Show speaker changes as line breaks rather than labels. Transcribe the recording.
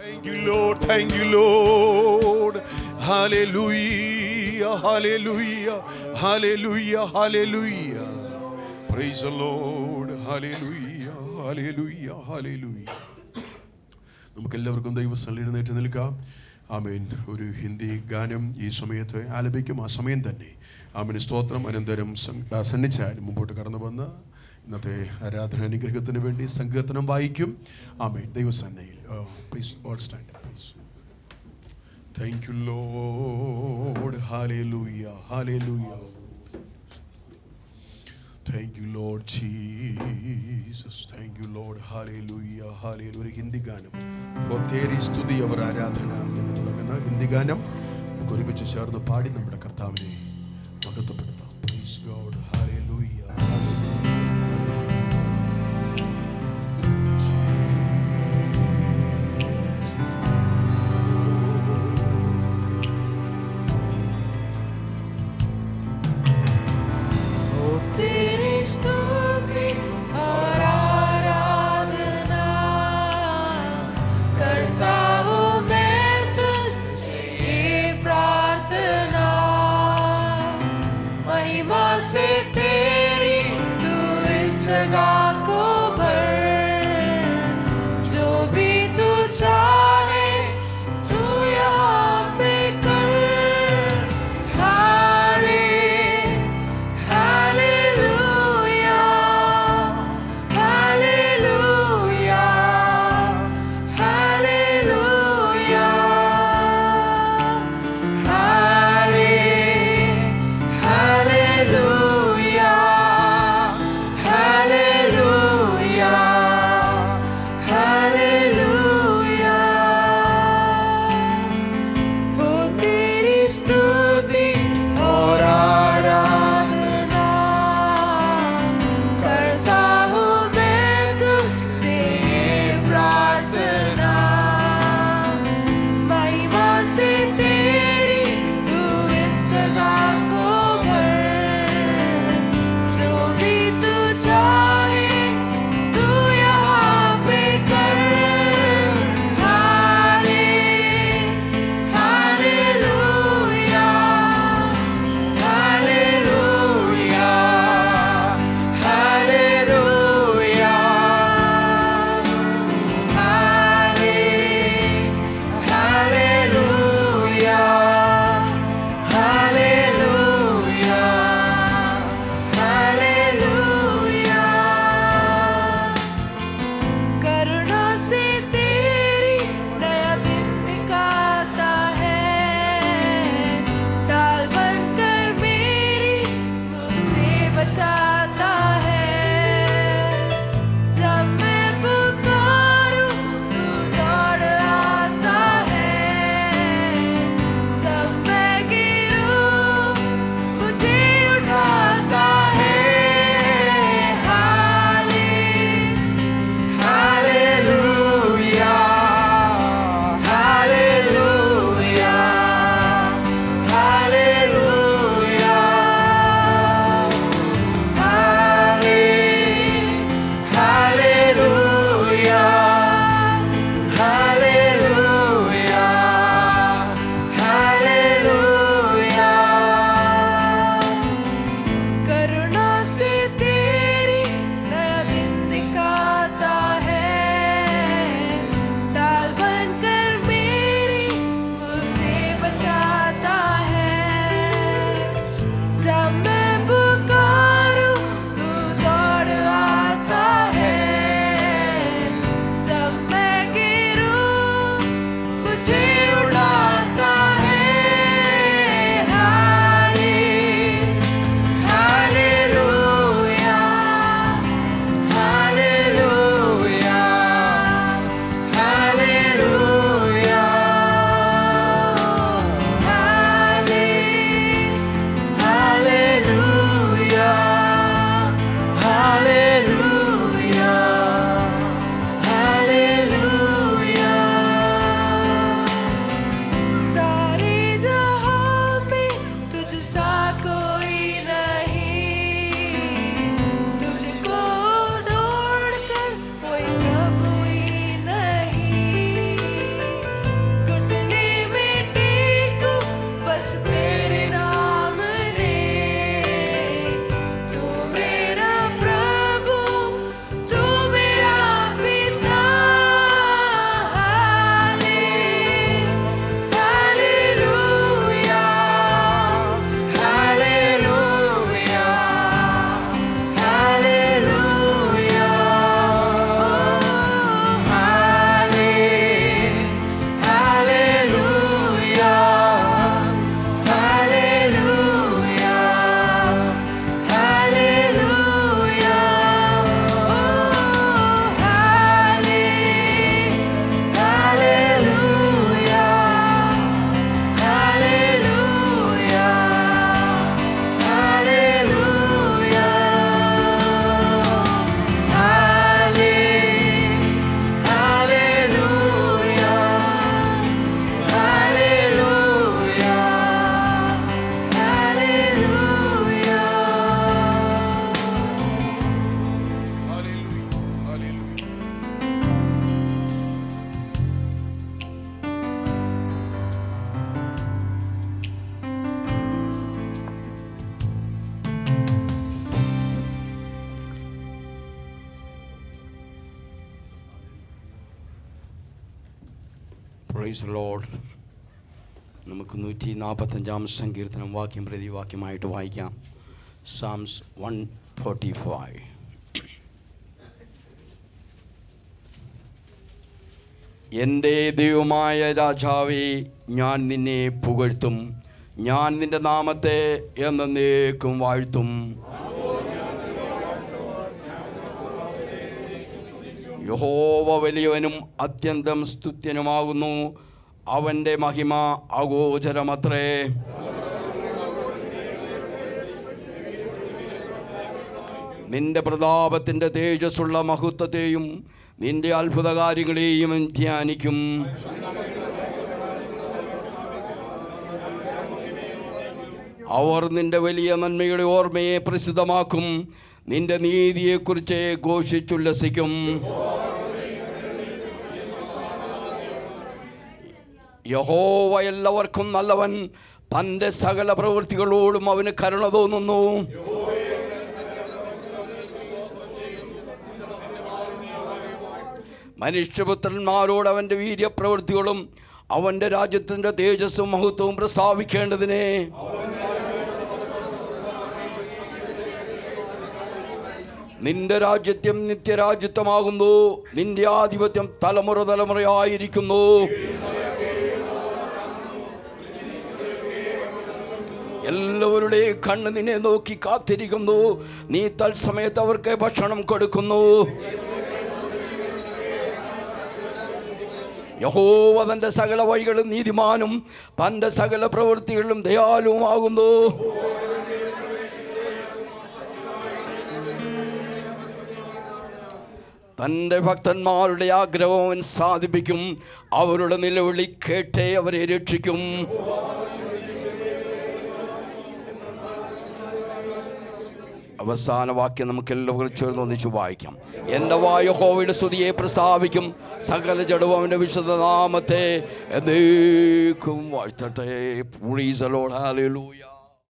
Thank you, Lord. Thank you, Lord. Hallelujah. Hallelujah. Hallelujah. Hallelujah. Praise the Lord. Hallelujah. Hallelujah. Hallelujah. നമുക്കെല്ലാവർക്കും ദൈവസന്നിധിയിൽ എഴുന്നേറ്റ് നിൽക്കാം. ആമേൻ. ഒരു ഹിന്ദി ഗാനം ഈ സമയത്ത് ആലപിക്കും. ആ സമയം തന്നെ ആമേൻ സ്തോത്രം അനന്തരം സന്നിച്ചാൽ മുമ്പോട്ട് കടന്നു വന്ന് ഇന്നത്തെ ആരാധന അനുഗ്രഹത്തിന് വേണ്ടി സങ്കീർത്തനം വായിക്കും. ആമേൻ. ദൈവസന്നിധിയിൽ please all stand up please. Thank you, Lord. Hallelujah. Hallelujah. Thank you, Lord Jesus. Thank you, Lord. Hallelujah. Hallelujah. ഒരു ഹിന്ദി ഗാനം തേരി സ്തുതി അവർ ആരാധന എന്ന് തുടങ്ങുന്ന ഹിന്ദി ഗാനം നമുക്ക് ഒരുമിച്ച് ചേർന്ന് പാടി നമ്മുടെ കർത്താവിനെ മഹത്വപ്പെടുത്താം. Praise God. Hallelujah.
Praise lord. നമുക്ക് 145 സങ്കീർത്തനം വാക്യം പ്രതി വാക്യമായിട്ട് വായിക്കാം. സാംസ് 145. എൻ്റെ ദൈവമായ രാജാവേ, ഞാൻ നിന്നെ പുകഴ്ത്തും, ഞാൻ നിൻ്റെ നാമത്തെ എന്നേക്കും വാഴ്ത്തും. യഹോവ വലിയവനും അത്യന്തം സ്തുത്യനുമാകുന്നു, അവൻ്റെ മഹിമ അഗോചരമത്രേ. നിന്റെ പ്രതാപത്തിൻ്റെ തേജസ്സുള്ള മഹത്വത്തെയും നിന്റെ അത്ഭുതകാര്യങ്ങളെയും ധ്യാനിക്കും. അവർ നിന്റെ വലിയ നന്മയുടെ ഓർമ്മയെ പ്രസിദ്ധമാക്കും, നിന്റെ നീതിയെക്കുറിച്ച് ഘോഷിച്ചുല്ലസിക്കും. യഹോവ എല്ലാവർക്കും നല്ലവൻ, തൻ്റെ സകല പ്രവൃത്തികളോടും അവന് കരുണ തോന്നുന്നു. മനുഷ്യപുത്രന്മാരോട് അവൻ്റെ വീര്യപ്രവൃത്തികളും അവൻ്റെ രാജ്യത്തിൻ്റെ തേജസ്സും മഹത്വവും പ്രസ്താവിക്കേണ്ടതിനെ നിന്റെ രാജ്യത്വം നിത്യരാജ്യത്വമാകുന്നു, നിന്റെ ആധിപത്യം തലമുറ തലമുറയായിരിക്കുന്നു. എല്ലാവരുടെയും കണ്ണ് നിന്നെ നോക്കി കാത്തിരിക്കുന്നു, നീ തത്സമയത്ത് അവർക്ക് ഭക്ഷണം കൊടുക്കുന്നു. യഹോവ തൻ്റെ സകല വഴികളും നീതിമാനും തൻ്റെ സകല പ്രവൃത്തികളിലും ദയാലുവുമാകുന്നു. തൻ്റെ ഭക്തന്മാരുടെ ആഗ്രഹം അവൻ സാധിപ്പിക്കും, അവരുടെ നിലവിളി കേട്ടേ അവരെ രക്ഷിക്കും. അവസാന വാക്യം നമുക്ക് എല്ലാവരും ചേർന്ന് ഒന്നിച്ച് വായിക്കാം. എൻ്റെ വായ് യഹോവയുടെ സ്തുതിയെ പ്രസ്താവിക്കും, സകല ജഡവും അവൻ്റെ വിശുദ്ധ നാമത്തെ എന്നേക്കും വാഴ്ത്തട്ടെ. Praise the Lord. ഹല്ലേലൂയ.